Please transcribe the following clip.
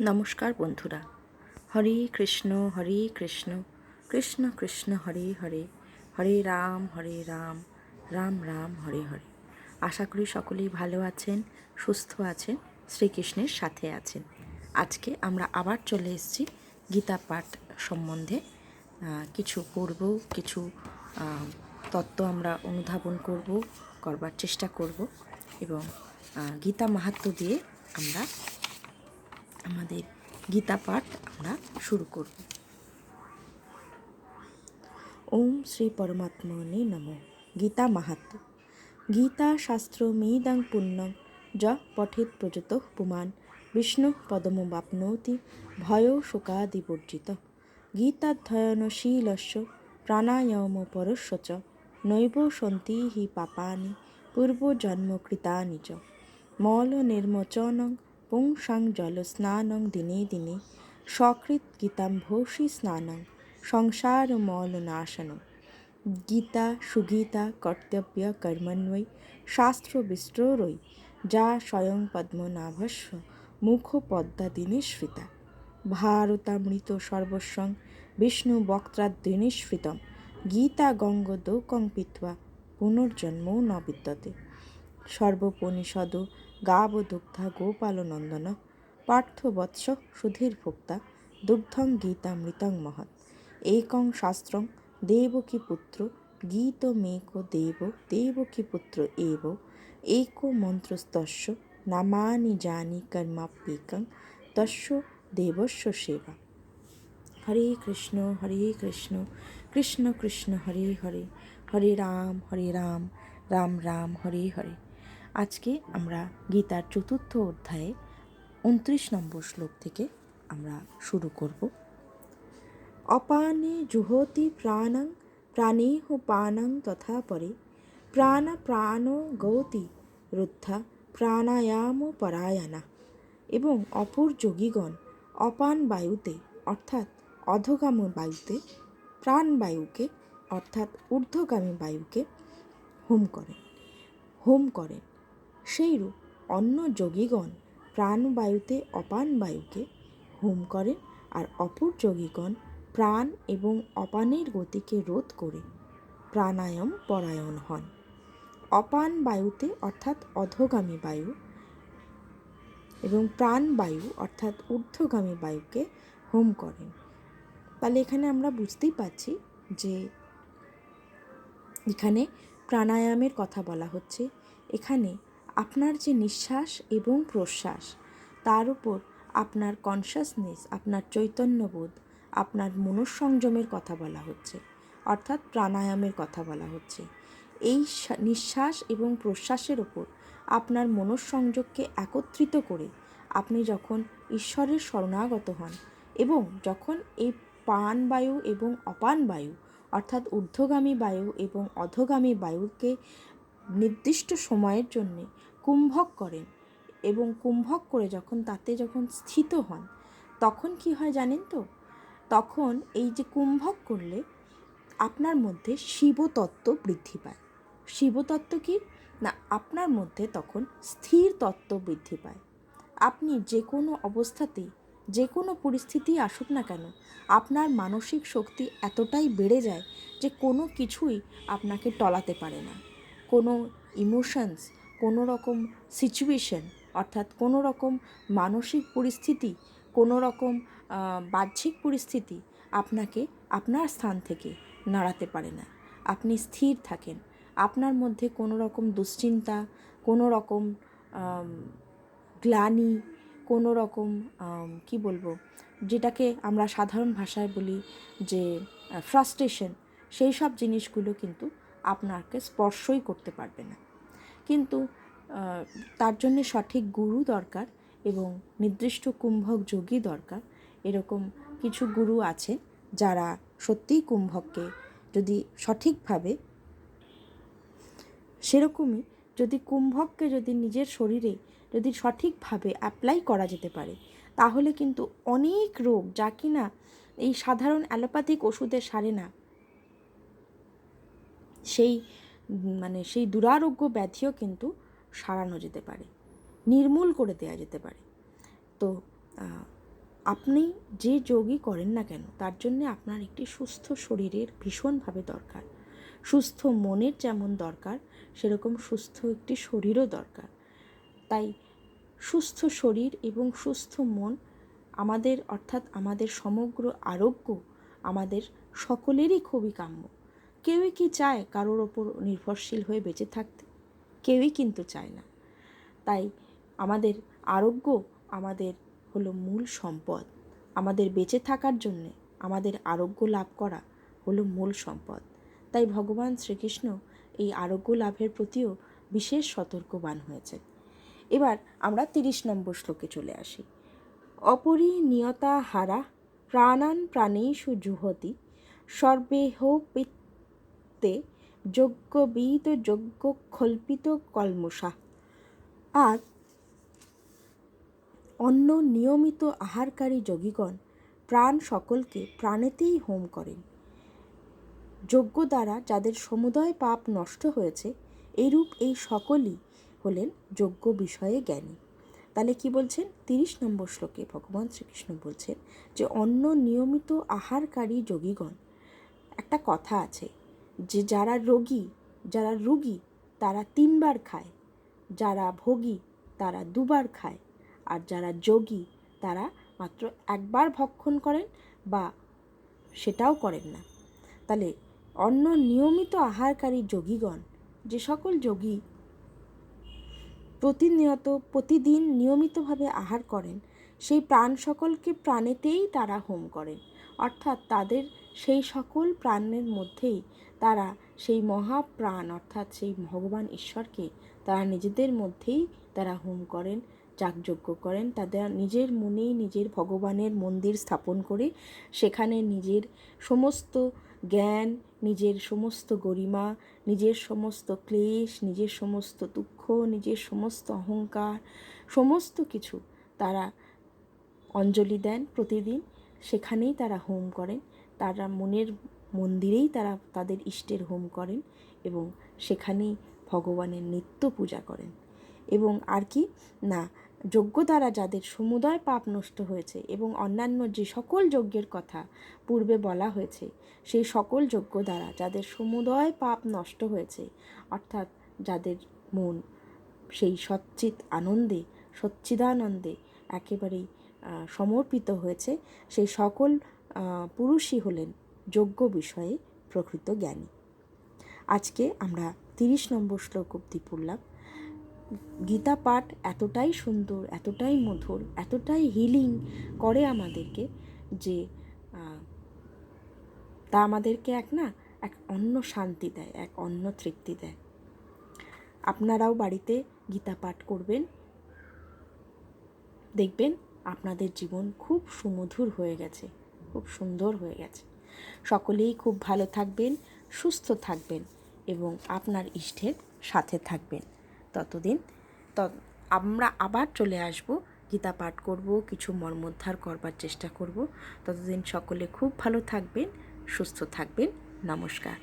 নমস্কার বন্ধুরা। হরে কৃষ্ণ কৃষ্ণ কৃষ্ণ হরে হরে, হরে রাম রাম রাম হরে হরে। আশা করি সকলেই ভালো আছেন, সুস্থ আছেন, শ্রীকৃষ্ণের সাথে আছেন। আজকে আমরা আবার চলে এসেছি গীতা পাঠ সম্বন্ধে। কিছু পড়ব, কিছু তত্ত্ব আমরা অনুধাবন করবার চেষ্টা করব এবং গীতা মাহাত্ম্য দিয়ে আমরা আমাদের গীতা পাঠ আমরা শুরু করব। ওম শ্রী পরমাত্মনে নমঃ। গীতা মাহাত্ম্য। গীতা শাস্ত্র মেদং পুণ্যং য পঠেত প্রযত পুমান বিষ্ণু পদমবাপ্নোতি ভয় শোকাদিবর্জিত। গীতাধ্যয়নশীলস্য প্রাণায়াম পরস্য চ নৈব সন্তি হি পাপানি পূর্বজন্মকৃতানি চ। মল নির্মোচনং পুংসাং জলস্নানং দিনে দিনে সকৃত গীতাম্ভোষি স্নানং সংসারমলনাশনম। গীতা সুগীতা কর্তব্য কর্মণ্বৈ শাস্ত্র বিস্তরৈ যা স্বয়ং পদ্মনাভস্য মুখপদ্মাদিনিশ্রিতা। ভারতামৃত সর্বস্বং বিষ্ণু বক্ত্রাদ্দিনিশ্রিতম গীতা গঙ্গোদকং পিত্বা পুনর্জন্মো ন বিদ্যতে। সর্বোপনিষদ গাবদুগ্ধা গোপালনন্দন পার্থবৎস সুধীর্ভোক্তা দুগ্ধং গীতামৃতং মহৎ। একং শাস্ত্রং দেবকীপুত্র গীতমেক দেবকীপুত্র এব एको মন্ত্রস্তস্য নামানি জানি কর্মাপ্যেকং তস্য দেবস্য সেবা। হরে কৃষ্ণ কৃষ্ণ কৃষ্ণ হরে হরে, হরে রাম রাম রাম হরে হরে। আজকে আমরা গীতার চতুর্থ অধ্যায়ে 29 নম্বর শ্লোক থেকে আমরা শুরু করব। অপানে জুহোতি প্রাণং প্রাণেহ পানং তথা পরে প্রাণ গৌতি রুদ্ধা প্রাণায়াম পরায়ণা। এবং অপর যোগীগণ অপান বায়ুতে অর্থাৎ অধোগামী বায়ুতে প্রাণবায়ুকে অর্থাৎ ঊর্ধ্বগামী বায়ুকে হোম করেন। সেইরূপ অন্য যোগীগণ প্রাণবায়ুতে অপান বায়ুকে হোম করেন, আর অপর যোগীগণ প্রাণ এবং অপানের গতিকে রোধ করে প্রাণায়াম পরায়ণ হন। অপান বায়ুতে অর্থাৎ অধোগামী বায়ু এবং প্রাণবায়ু অর্থাৎ ঊর্ধ্বগামী বায়ুকে হোম করেন। তাহলে এখানে আমরা বুঝতেই পারছি যে এখানে প্রাণায়ামের কথা বলা হচ্ছে। এখানে আপনার যে নিঃশ্বাস এবং প্রশ্বাস, তার উপর আপনার কনসাসনেস, আপনার চৈতন্যবোধ, আপনার মনঃসংযমের কথা বলা হচ্ছে, অর্থাৎ প্রাণায়ামের কথা বলা হচ্ছে। এই নিঃশ্বাস এবং প্রশ্বাসের ওপর আপনার মনঃসংযোগকে একত্রিত করে আপনি যখন ঈশ্বরের শরণাগত হন এবং যখন এই প্রাণবায়ু এবং অপান বায়ু অর্থাৎ ঊর্ধ্বগামী বায়ু এবং অধোগামী বায়ুকে নির্দিষ্ট সময়ের জন্যে কুম্ভক করেন এবং কুম্ভক করে যখন স্থিত হন, তখন কি হয় জানেন তো? তখন এই যে কুম্ভক করলে আপনার মধ্যে শিবতত্ত্ব বৃদ্ধি পায়। শিবতত্ত্ব কি না, আপনার মধ্যে তখন স্থির তত্ত্ব বৃদ্ধি পায়। আপনি যে কোনো অবস্থাতেই, যে কোনো পরিস্থিতি আসুক না কেন, আপনার মানসিক শক্তি এতটাই বেড়ে যায় যে কোনো কিছুই আপনাকে টলাতে পারে না। কোনো ইমোশনস, কোনো রকম সিচুয়েশন অর্থাৎ কোনো রকম মানসিক পরিস্থিতি, কোনো রকম বাহ্যিক পরিস্থিতি আপনাকে আপনার স্থান থেকে নাড়াতে পারে না। আপনি স্থির থাকেন। আপনার মধ্যে কোনো রকম দুশ্চিন্তা, কোনো রকম গ্লানি, কোনো রকম কি বলবো, যেটাকে আমরা সাধারণ ভাষায় বলি যে ফ্রাস্ট্রেশন, সেই সব জিনিসগুলো কিন্তু আপনাকে স্পর্শই করতে পারবে না। কিন্তু তার জন্যে সঠিক গুরু দরকার এবং নির্দিষ্ট কুম্ভক যোগী দরকার। এরকম কিছু গুরু আছে যারা সত্যিই কুম্ভককে যদি সঠিকভাবে, সেরকমই যদি কুম্ভককে যদি নিজের শরীরে যদি সঠিকভাবে অ্যাপ্লাই করা যেতে পারে, তাহলে কিন্তু অনেক রোগ যা কিনা এই সাধারণ অ্যালোপ্যাথিক ওষুধে সারে না, সেই দুরারোগ্য ব্যাধিও কিন্তু সারানো যেতে পারে, নির্মূল করে দেওয়া যেতে পারে। তো আপনি যে যোগই করেন না কেন তার জন্যে আপনার একটি সুস্থ শরীরের ভীষণভাবে দরকার। সুস্থ মনের যেমন দরকার সেরকম সুস্থ একটি শরীরও দরকার। তাই সুস্থ শরীর এবং সুস্থ মন আমাদের অর্থাৎ আমাদের সমগ্র আরোগ্য আমাদের সকলেরই খুবই কাম্য। কেউই কি চায় কারোর ওপর নির্ভরশীল হয়ে বেঁচে থাকতে? কেউই কিন্তু চায় না। তাই আমাদের আরোগ্য আমাদের হলো মূল সম্পদ। আমাদের বেঁচে থাকার জন্যে আমাদের আরোগ্য লাভ করা হলো মূল সম্পদ। তাই ভগবান শ্রীকৃষ্ণ এই আরোগ্য লাভের প্রতিও বিশেষ সতর্কবান হয়েছেন। এবার আমরা 30 নম্বর শ্লোকে চলে আসি। অপরিনিয়তা হারা প্রাণান প্রাণেষু জুহতি সর্বেহোপিতে যজ্ঞবিদ যজ্ঞ কল্পিত কলমষা। আর অন্য নিয়মিত আহারকারী যোগীগণ প্রাণ সকলকে প্রাণেতেই হোম করেন। যজ্ঞ দ্বারা যাদের সমুদয় পাপ নষ্ট হয়েছে এইরূপ এই সকলই হলেন যজ্ঞ বিষয়ে জ্ঞানী। তাহলে কি বলছেন? 30 নম্বর শ্লোকে ভগবান শ্রীকৃষ্ণ বলছেন যে অন্য নিয়মিত আহারকারী যোগীগণ, একটা কথা আছে যে যারা রোগী তারা 3 বার খায়, যারা ভোগী তারা 2 বার খায়, আর যারা যোগী তারা মাত্র 1 বার ভক্ষণ করেন বা সেটাও করেন না। তাহলে অন্য নিয়মিত আহারকারী যোগীগণ, যে সকল যোগী প্রতিদিন নিয়মিতভাবে আহার করেন, সেই প্রাণ সকলকে প্রাণেতেই তারা হোম করেন। অর্থাৎ তাদের সেই সকল প্রাণের মধ্যেই তারা সেই মহাপ্রাণ অর্থাৎ সেই ভগবান ঈশ্বরকে তারা নিজেদের মধ্যেই তারা হোম করেন, যাগযজ্ঞ করেন। তাদের নিজের মনেই নিজের ভগবানের মন্দির স্থাপন করে সেখানে নিজের সমস্ত জ্ঞান, নিজের সমস্ত গরিমা, নিজের সমস্ত ক্লেশ, নিজের সমস্ত দুঃখ, নিজের সমস্ত অহংকার, সমস্ত কিছু তারা অঞ্জলি দেন প্রতিদিন। সেখানেই তারা হোম করেন, তারা মনের মন্দিরেই তারা তাদের ইষ্টের হোম করেন এবং সেখানেই ভগবানের নিত্য পূজা করেন। এবং আর কি না, যজ্ঞ দ্বারা যাদের সমুদয় পাপ নষ্ট হয়েছে এবং অন্যান্য যে সকল যজ্ঞের কথা পূর্বে বলা হয়েছে সেই সকল যজ্ঞ দ্বারা যাদের সমুদয় পাপ নষ্ট হয়েছে, অর্থাৎ যাদের মন সেই সচ্চিদানন্দে একেবারেই সমর্পিত হয়েছে, সেই সকল পুরুষই হলেন যজ্ঞ বিষয়ে প্রকৃত জ্ঞানী। আজকে আমরা 30 নম্বর শ্লোক অবধি পড়লাম। গীতা পাঠ এতটাই সুন্দর, এতটাই মধুর, এতটাই হিলিং করে আমাদেরকে যে তা আমাদেরকে এক অন্য শান্তি দেয়, এক অন্য তৃপ্তি দেয়। আপনারাও বাড়িতে গীতা পাঠ করবেন, দেখবেন আপনাদের জীবন খুব সুমধুর হয়ে গেছে, খুব সুন্দর হয়ে গেছে। সকলেই খুব ভালো থাকবেন, সুস্থ থাকবেন এবং আপনার ইষ্টের সাথে থাকবেন। ততদিন আমরা আবার চলে আসব, গীতা পাঠ করব, কিছু মর্মোদ্ধার করবার চেষ্টা করব। ততদিন সকলে খুব ভালো থাকবেন, সুস্থ থাকবেন। নমস্কার।